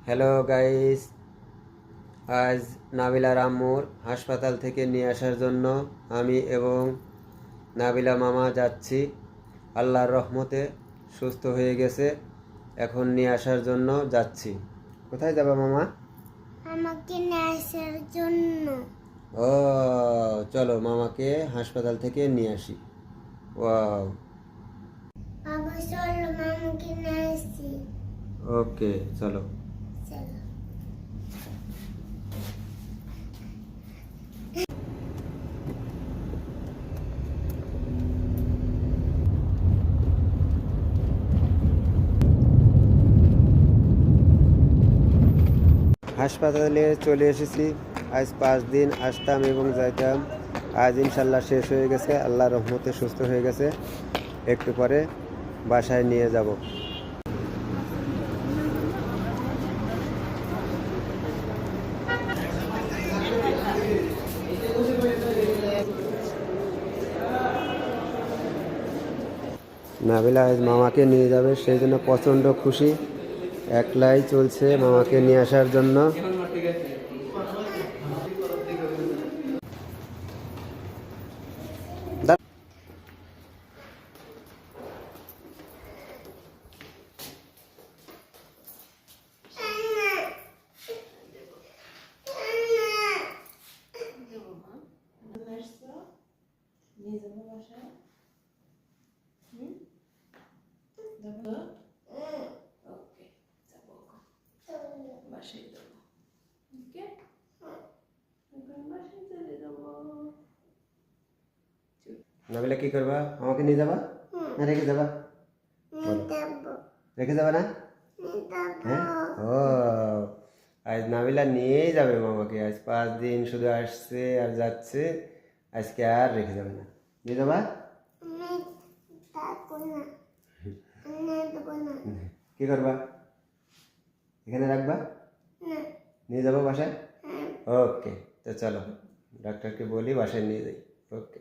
Hello guys, আজ নাবিলার আম্মুর হাসপাতাল থেকে নিয়ে আসার জন্য আমি এবং নাবিলা মামা যাচ্ছি। আল্লাহর রহমতে সুস্থ হয়ে গেছে, এখন নিয়ে আসার জন্য যাচ্ছি। কোথায় যাবা মামা? আমাকে নিয়ে আসার জন্য। ও চলো মামাকে হাসপাতাল থেকে নিয়ে আসি। ওয়াও, বাবা চলো মামাকে নিয়ে আসি। ওকে চলো। চলো। হাসপাতালে চলে এসেছি। আজ 5 দিন আসতাম এবং যাইতাম, আজ ইনশাল্লাহ শেষ হয়ে গেছে। আল্লাহর রহমতে সুস্থ হয়ে গেছে। একটু পরে বাসায় নিয়ে যাব। নাবিলা আজ মামাকে নিয়ে যাবে, সেই জন্য প্রচণ্ড খুশি। একলাই চলছে মামাকে নিয়ে আসার জন্য। নাবিলা কি করবা? আমাকে নিয়ে যাবা না রেখে যাবা? রেখে যাবা না? হ্যাঁ, ও আজ নাবিলা নিয়েই যাবে মামাকে। আজ 5 দিন শুধু আসছে আর যাচ্ছে, আজকে আর রেখে যাবে না। নিয়ে যাবা? কি করবা? এখানে রাখবা? নিয়ে যাবো বাসায়? ওকে, তো চলো ডাক্তারকে বলি বাসায় নিয়ে যাই। ওকে।